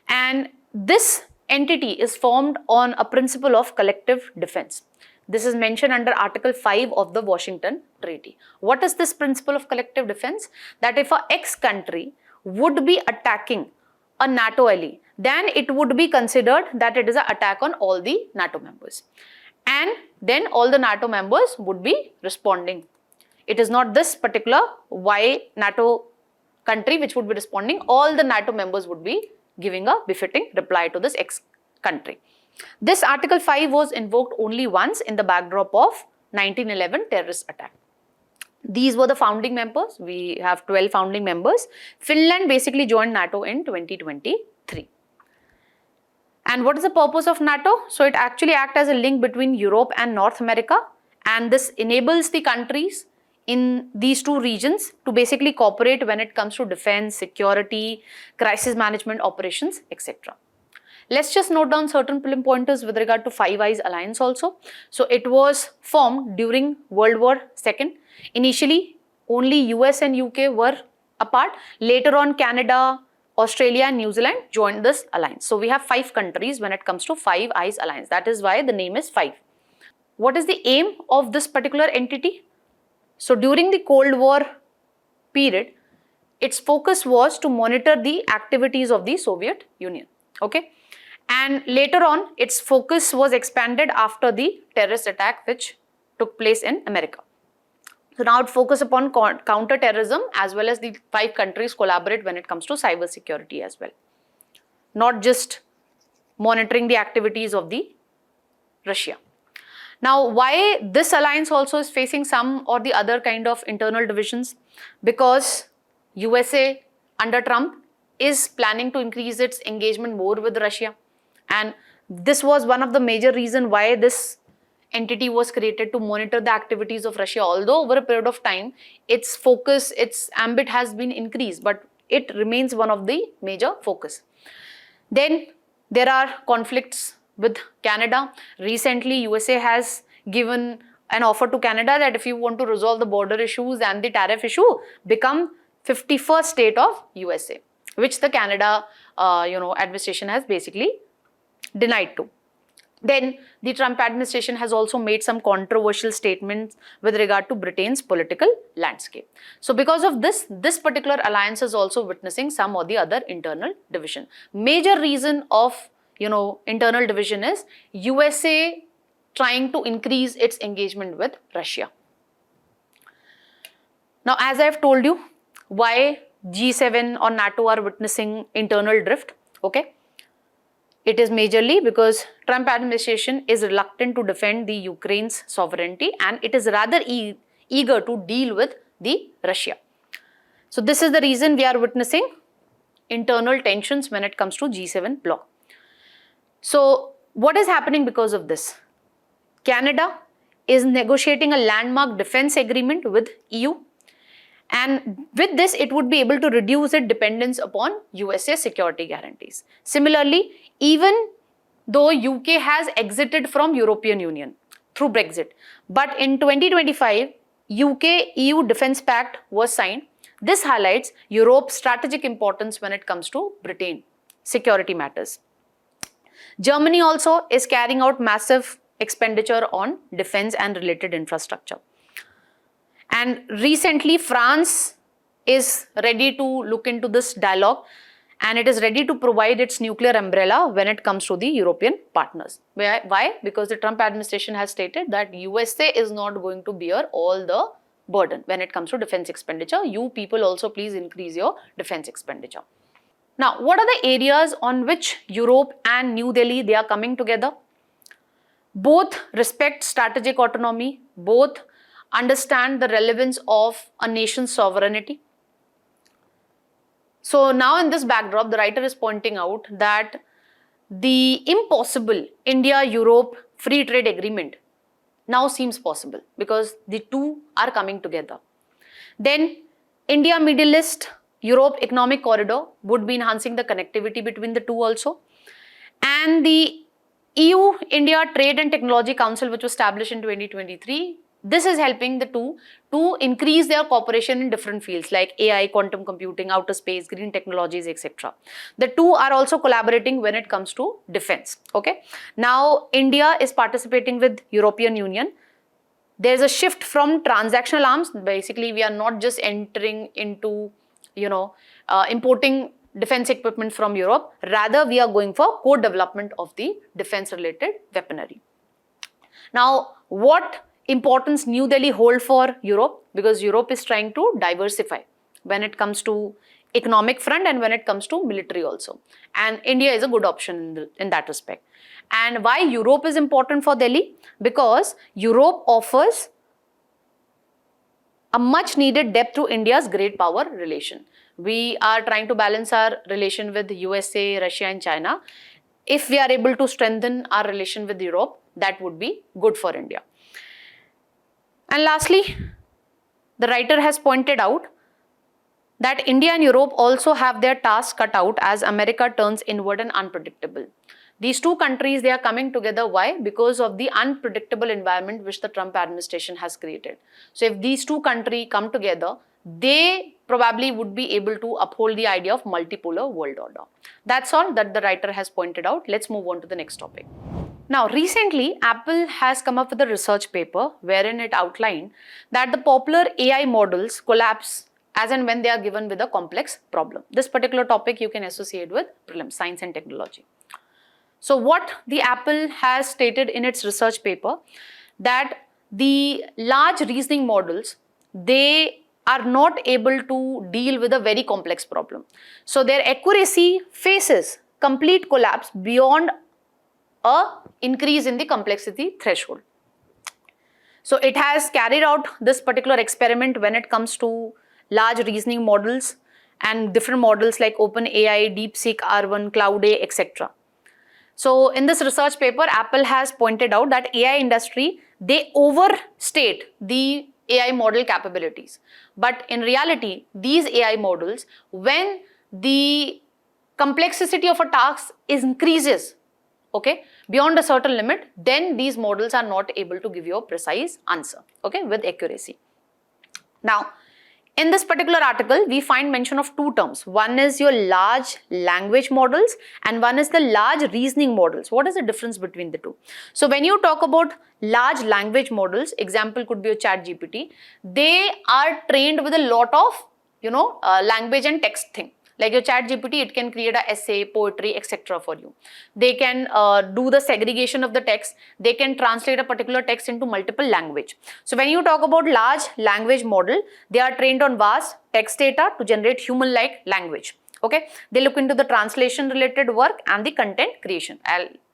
And this entity is formed on a principle of collective defense. This is mentioned under Article 5 of the Washington Treaty. What is this principle of collective defense? That if a X country would be attacking a NATO ally, then it would be considered that it is an attack on all the NATO members. And then all the NATO members would be responding. It is not this particular Y NATO country which would be responding, all the NATO members would be giving a befitting reply to this X country. This Article 5 was invoked only once in the backdrop of 1911 terrorist attack. These were the founding members. We have 12 founding members. Finland basically joined NATO in 2023. And what is the purpose of NATO? So it actually acts as a link between Europe and North America, and this enables the countries in these two regions to basically cooperate when it comes to defense, security, crisis management operations, etc. Let's just note down certain pointers with regard to Five Eyes Alliance also. So it was formed during World War II. Initially, only US and UK were apart. Later on, Canada, Australia and New Zealand joined this alliance. So we have 5 countries when it comes to Five Eyes Alliance. That is why the name is 5. What is the aim of this particular entity? So during the Cold War period, its focus was to monitor the activities of the Soviet Union. Okay. And later on, its focus was expanded after the terrorist attack which took place in America. So now it focuses upon counter-terrorism, as well as the 5 countries collaborate when it comes to cyber security as well. Not just monitoring the activities of the Russia. Now, why this alliance also is facing some or the other kind of internal divisions? Because USA under Trump is planning to increase its engagement more with Russia. And this was one of the major reasons why this entity was created, to monitor the activities of Russia. Although over a period of time, its focus, its ambit has been increased, but it remains one of the major focus. Then there are conflicts with Canada. Recently, USA has given an offer to Canada that if you want to resolve the border issues and the tariff issue, become 51st state of USA, which the Canada administration has basically denied to. Then the Trump administration has also made some controversial statements with regard to Britain's political landscape. So because of this particular alliance is also witnessing some or the other internal division. Major reason of internal division is USA trying to increase its engagement with Russia. Now, as I have told you, why G7 or NATO are witnessing internal drift, okay? It is majorly because Trump administration is reluctant to defend the Ukraine's sovereignty, and it is rather eager to deal with the Russia. So this is the reason we are witnessing internal tensions when it comes to G7 bloc. So what is happening because of this? Canada is negotiating a landmark defense agreement with EU, and with this it would be able to reduce its dependence upon USA security guarantees. Similarly, even though UK has exited from European Union through Brexit, but in 2025 UK-EU Defence Pact was signed. This highlights Europe's strategic importance when it comes to Britain security matters. Germany also is carrying out massive expenditure on defense and related infrastructure. And recently France is ready to look into this dialogue, and it is ready to provide its nuclear umbrella when it comes to the European partners. Why? Because the Trump administration has stated that USA is not going to bear all the burden when it comes to defense expenditure. You people also please increase your defense expenditure. Now, what are the areas on which Europe and New Delhi, they are coming together? Both respect strategic autonomy, both understand the relevance of a nation's sovereignty. So now in this backdrop, the writer is pointing out that the impossible India-Europe free trade agreement now seems possible because the two are coming together. Then India Middle East Europe economic corridor would be enhancing the connectivity between the two also. And the EU India Trade and Technology Council, which was established in 2023, this is helping the two to increase their cooperation in different fields like AI, quantum computing, outer space, green technologies, etc. The two are also collaborating when it comes to defense. Okay. Now, India is participating with European Union. There's a shift from transactional arms. Basically, we are not just entering into, importing defense equipment from Europe. Rather, we are going for co-development of the defense-related weaponry. Now, what importance New Delhi hold for Europe? Because Europe is trying to diversify when it comes to economic front and when it comes to military also. And India is a good option in that respect. And why Europe is important for Delhi? Because Europe offers a much needed depth to India's great power relation. We are trying to balance our relation with USA, Russia and China. If we are able to strengthen our relation with Europe, that would be good for India. And lastly, the writer has pointed out that India and Europe also have their tasks cut out as America turns inward and unpredictable. These two countries, they are coming together. Why? Because of the unpredictable environment which the Trump administration has created. So if these two countries come together, they probably would be able to uphold the idea of multipolar world order. That's all that the writer has pointed out. Let's move on to the next topic. Now, recently, Apple has come up with a research paper wherein it outlined that the popular AI models collapse as and when they are given with a complex problem. This particular topic you can associate with prelims, science and technology. So what the Apple has stated in its research paper, that the large reasoning models, they are not able to deal with a very complex problem. So their accuracy faces complete collapse beyond a increase in the complexity threshold. So it has carried out this particular experiment when it comes to large reasoning models and different models like OpenAI, DeepSeek, R1, Cloud-A, etc. So in this research paper, Apple has pointed out that AI industry, they overstate the AI model capabilities. But in reality, these AI models, when the complexity of a task increases, okay, beyond a certain limit, then these models are not able to give you a precise answer, okay, with accuracy. Now, in this particular article, we find mention of two terms. One is your large language models and one is the large reasoning models. What is the difference between the two? So when you talk about large language models, example could be a ChatGPT, they are trained with a lot of, language and text thing. Like your ChatGPT, it can create an essay, poetry, etc. for you. They can do the segregation of the text. They can translate a particular text into multiple language. So when you talk about large language model, they are trained on vast text data to generate human-like language. Okay, they look into the translation related work and the content creation,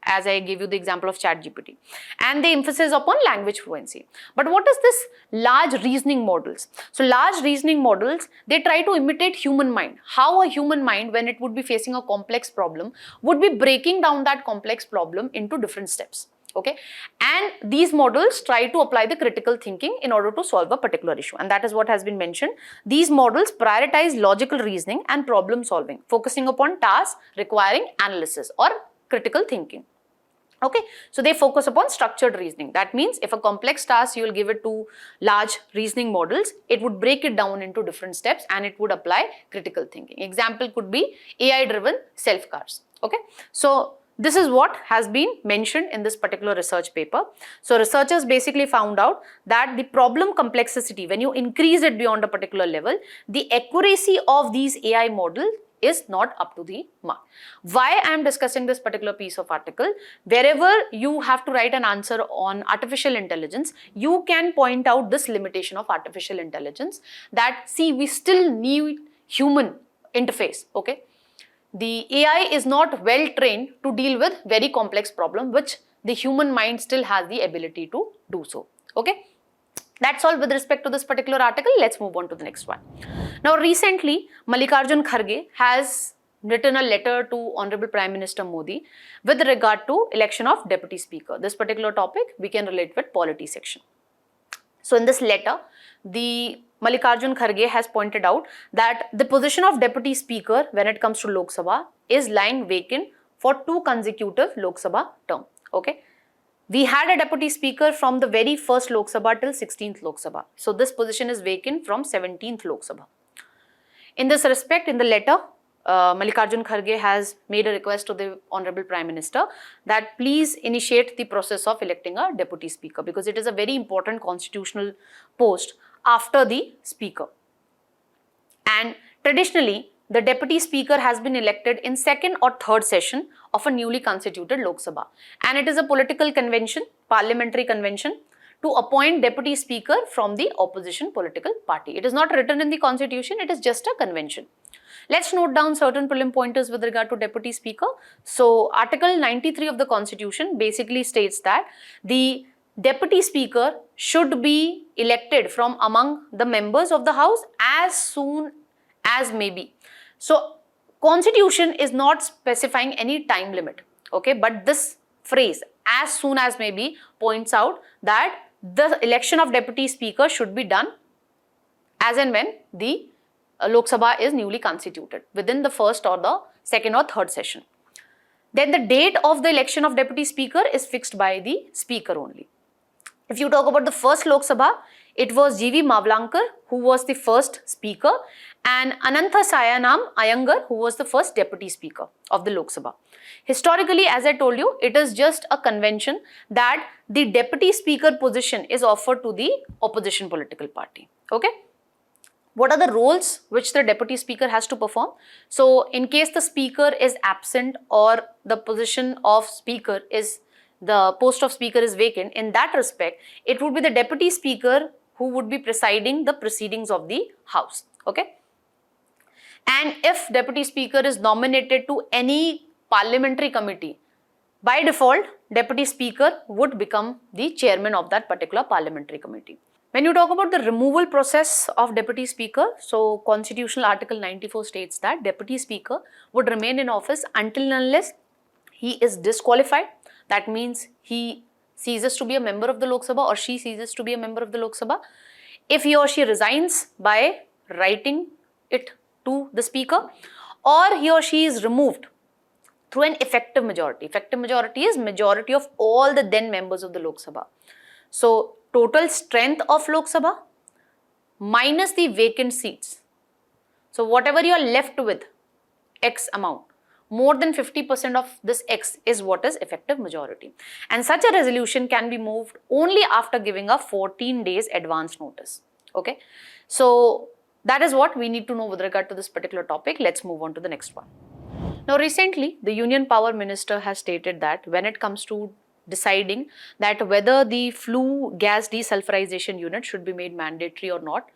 as I gave you the example of ChatGPT, and the emphasis upon language fluency. But what is this large reasoning models? So large reasoning models, they try to imitate human mind. How a human mind, when it would be facing a complex problem, would be breaking down that complex problem into different steps. Okay, and these models try to apply the critical thinking in order to solve a particular issue, and that is what has been mentioned. These models prioritize logical reasoning and problem solving, focusing upon tasks requiring analysis or critical thinking. Okay, so they focus upon structured reasoning. That means if a complex task you will give it to large reasoning models, it would break it down into different steps and it would apply critical thinking. Example could be AI driven self cars. Okay, so this is what has been mentioned in this particular research paper. So researchers basically found out that the problem complexity, when you increase it beyond a particular level, the accuracy of these AI models is not up to the mark. Why I am discussing this particular piece of article? Wherever you have to write an answer on artificial intelligence, you can point out this limitation of artificial intelligence, that see, we still need human interface. Okay, the AI is not well trained to deal with very complex problem, which the human mind still has the ability to do so. Okay. That's all with respect to this particular article. Let's move on to the next one. Now, recently, Mallikarjun Kharge has written a letter to Honorable Prime Minister Modi with regard to election of Deputy Speaker. This particular topic we can relate with polity section. So, in this letter, the Mallikarjun Kharge has pointed out that the position of Deputy Speaker when it comes to Lok Sabha is lying vacant for 2 consecutive Lok Sabha term. Okay. We had a Deputy Speaker from the very first Lok Sabha till 16th Lok Sabha. So, this position is vacant from 17th Lok Sabha. In this respect, in the letter, Mallikarjun Kharge has made a request to the Honorable Prime Minister that please initiate the process of electing a Deputy Speaker, because it is a very important constitutional post after the Speaker. And traditionally, the Deputy Speaker has been elected in 2nd or 3rd session of a newly constituted Lok Sabha. And it is a political convention, parliamentary convention, to appoint Deputy Speaker from the opposition political party. It is not written in the constitution, it is just a convention. Let's note down certain prelim pointers with regard to Deputy Speaker. So, Article 93 of the Constitution basically states that the Deputy Speaker should be elected from among the members of the House as soon as may be. So, Constitution is not specifying any time limit, okay, but this phrase as soon as may be points out that the election of Deputy Speaker should be done as and when the Lok Sabha is newly constituted within the first or the 2nd or 3rd session. Then the date of the election of Deputy Speaker is fixed by the Speaker only. If you talk about the first Lok Sabha, it was G.V. Mavlankar who was the first Speaker and Anantha Sayanam Iyengar who was the first Deputy Speaker of the Lok Sabha. Historically, as I told you, it is just a convention that the Deputy Speaker position is offered to the opposition political party. Okay. What are the roles which the Deputy Speaker has to perform? So, in case the Speaker is absent or the position of Speaker is, the post of Speaker is vacant, in that respect, it would be the Deputy Speaker who would be presiding the proceedings of the House. Okay. And if Deputy Speaker is nominated to any parliamentary committee, by default, Deputy Speaker would become the chairman of that particular parliamentary committee. When you talk about the removal process of Deputy Speaker, so Constitutional Article 94 states that Deputy Speaker would remain in office until and unless he is disqualified. That means he ceases to be a member of the Lok Sabha or she ceases to be a member of the Lok Sabha. If he or she resigns by writing it to the Speaker, or he or she is removed through an effective majority. Effective majority is majority of all the then members of the Lok Sabha. So, total strength of Lok Sabha minus the vacant seats. So, whatever you are left with, X amount, more than 50% of this X is what is effective majority. And such a resolution can be moved only after giving a 14 days advance notice. Okay. So, that is what we need to know with regard to this particular topic. Let's move on to the next one. Now, recently, the Union Power Minister has stated that when it comes to deciding that whether the flue gas desulphurisation unit should be made mandatory or not,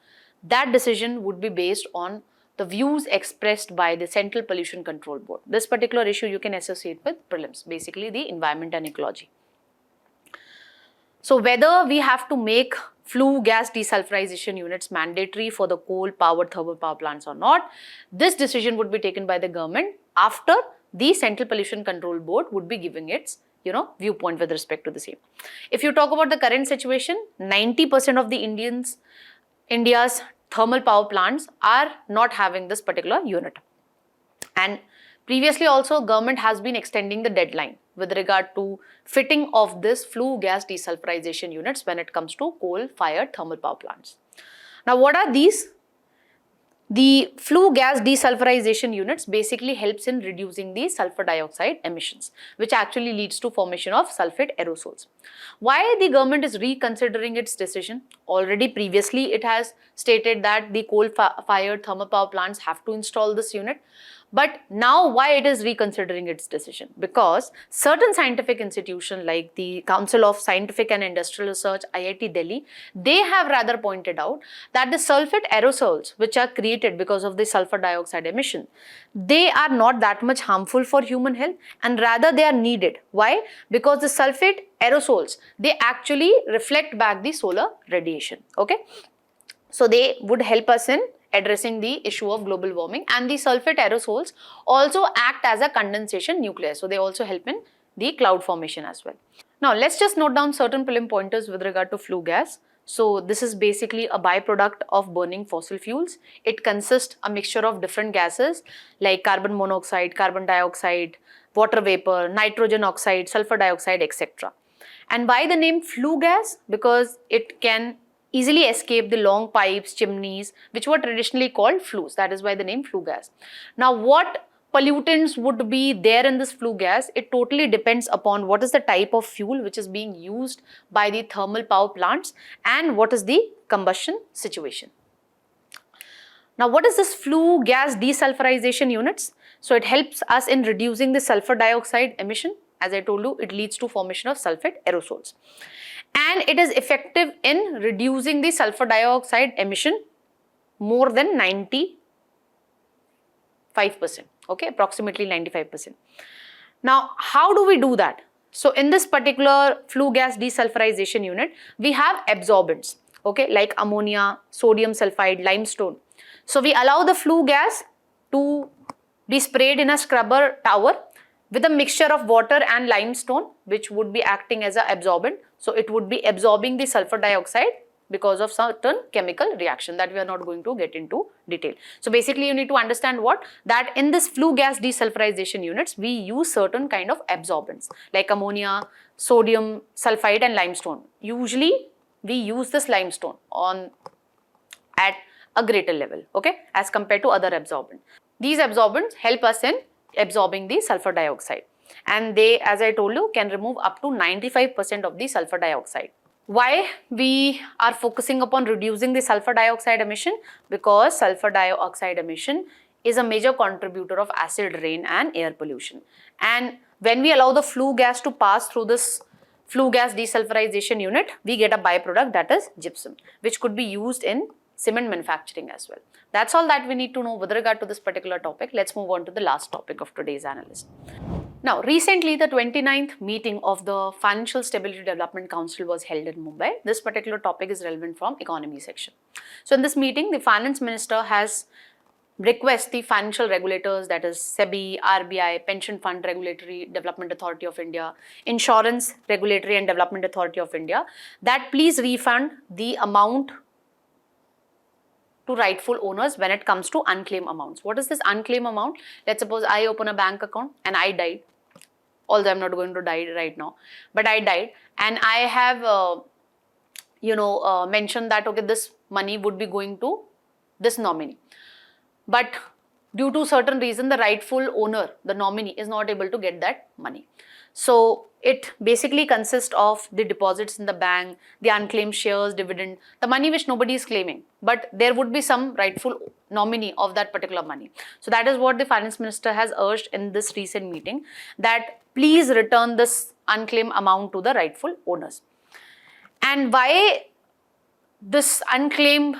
that decision would be based on the views expressed by the Central Pollution Control Board. This particular issue you can associate with prelims, basically the environment and ecology. So, whether we have to make flue gas desulphurisation units mandatory for the coal-powered thermal power plants or not, this decision would be taken by the government after the Central Pollution Control Board would be giving its viewpoint with respect to the same. If you talk about the current situation, 90% of the India's thermal power plants are not having this particular unit. And previously also, government has been extending the deadline with regard to fitting of this flue gas desulphurisation units when it comes to coal-fired thermal power plants. Now, what are these? The flue gas desulphurisation units basically helps in reducing the sulfur dioxide emissions, which actually leads to formation of sulfate aerosols. Why the government is reconsidering its decision? Already previously it has stated that the coal-fired thermal power plants have to install this unit, But now why it is reconsidering its decision? Because certain scientific institutions like the Council of Scientific and Industrial Research, IIT Delhi, they have rather pointed out that the sulfate aerosols which are created because of the sulfur dioxide emission, they are not that much harmful for human health, and rather they are needed. Why? Because the sulfate aerosols, they actually reflect back the solar radiation. Okay. So they would help us in addressing the issue of global warming, and the sulfate aerosols also act as a condensation nucleus. So they also help in the cloud formation as well. Now let's just note down certain prelim pointers with regard to flue gas. So this is basically a byproduct of burning fossil fuels. It consists a mixture of different gases like carbon monoxide, carbon dioxide, water vapor, nitrogen oxide, sulfur dioxide, etc. And why the name flue gas? Because it can easily escape the long pipes, chimneys, which were traditionally called flues. That is why the name flue gas. Now, what pollutants would be there in this flue gas? It totally depends upon what is the type of fuel which is being used by the thermal power plants and what is the combustion situation. Now, what is this flue gas desulphurisation units? So, it helps us in reducing the sulfur dioxide emission. As I told you, it leads to formation of sulfate aerosols. And it is effective in reducing the sulfur dioxide emission more than 95%, okay, approximately 95%. Now, how do we do that? So, in this particular flue gas desulphurisation unit, we have absorbents, okay, like ammonia, sodium sulfide, limestone. So, we allow the flue gas to be sprayed in a scrubber tower with a mixture of water and limestone, which would be acting as an absorbent. So it would be absorbing the sulfur dioxide because of certain chemical reaction that we are not going to get into detail. So basically you need to understand what? That in this flue gas desulphurisation units, we use certain kind of absorbents like ammonia, sodium sulfide and limestone. Usually we use this limestone at a greater level, okay, as compared to other absorbents. These absorbents help us in absorbing the sulfur dioxide, and they, as I told you, can remove up to 95% of the sulfur dioxide. Why we are focusing upon reducing the sulfur dioxide emission? Because sulfur dioxide emission is a major contributor of acid rain and air pollution, and when we allow the flue gas to pass through this flue gas desulphurisation unit, we get a byproduct, that is gypsum, which could be used in cement manufacturing as well. That's all that we need to know with regard to this particular topic. Let's move on to the last topic of today's analyst. Now, recently the 29th meeting of the Financial Stability Development Council was held in Mumbai. This particular topic is relevant from economy section. So in this meeting, the finance minister has requested the financial regulators, that is SEBI, RBI, Pension Fund Regulatory Development Authority of India, Insurance Regulatory and Development Authority of India, that please refund the amount to rightful owners when it comes to unclaimed amounts. What is this unclaimed amount? Let's suppose I open a bank account and I died, although I'm not going to die right now, but I died and I have mentioned that okay, this money would be going to this nominee, but due to certain reason the rightful owner, the nominee, is not able to get that money. So it basically consists of the deposits in the bank, the unclaimed shares, dividend, the money which nobody is claiming, but there would be some rightful nominee of that particular money. So that is what the finance minister has urged in this recent meeting, that please return this unclaimed amount to the rightful owners. And why this unclaimed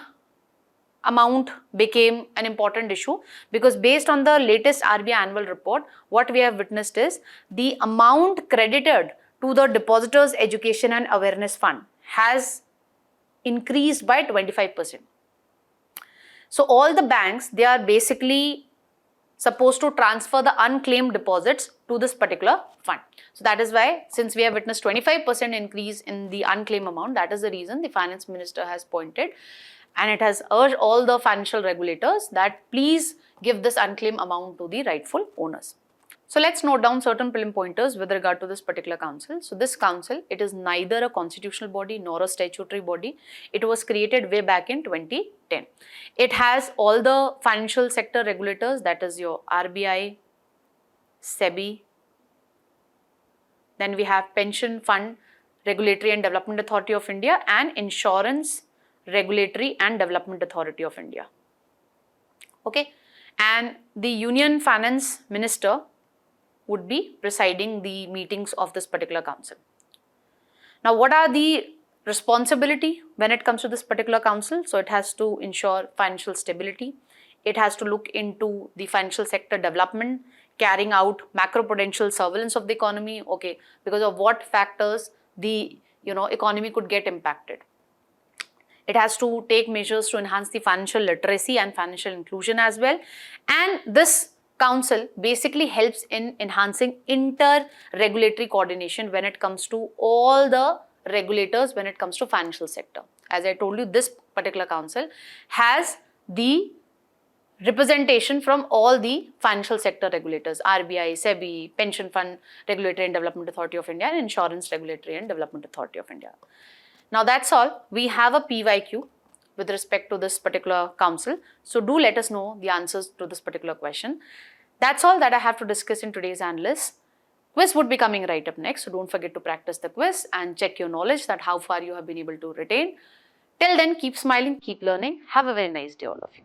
amount became an important issue? Because based on the latest RBI annual report, what we have witnessed is the amount credited to the Depositors Education and Awareness Fund has increased by 25%. So all the banks, they are basically supposed to transfer the unclaimed deposits to this particular fund. So that is why, since we have witnessed 25% increase in the unclaimed amount, that is the reason the finance minister has pointed and it has urged all the financial regulators that please give this unclaimed amount to the rightful owners. So let's note down certain prelim pointers with regard to this particular council. So this council, it is neither a constitutional body nor a statutory body. It was created way back in 2010. It has all the financial sector regulators, that is your RBI, SEBI, then we have Pension Fund Regulatory and Development Authority of India and Insurance Regulatory and Development Authority of India. Okay, and the Union Finance Minister would be presiding the meetings of this particular council. Now, what are the responsibility when it comes to this particular council? So, it has to ensure financial stability. It has to look into the financial sector development, carrying out macroprudential surveillance of the economy. Okay, because of what factors the economy could get impacted. It has to take measures to enhance the financial literacy and financial inclusion as well. And this council basically helps in enhancing inter-regulatory coordination when it comes to all the regulators when it comes to financial sector. As I told you, this particular council has the representation from all the financial sector regulators, RBI, SEBI, Pension Fund Regulatory and Development Authority of India, and Insurance Regulatory and Development Authority of India. Now that's all. We have a PYQ with respect to this particular council. So do let us know the answers to this particular question. That's all that I have to discuss in today's Analyst. Quiz would be coming right up next. So don't forget to practice the quiz and check your knowledge, that how far you have been able to retain. Till then, keep smiling, keep learning. Have a very nice day, all of you.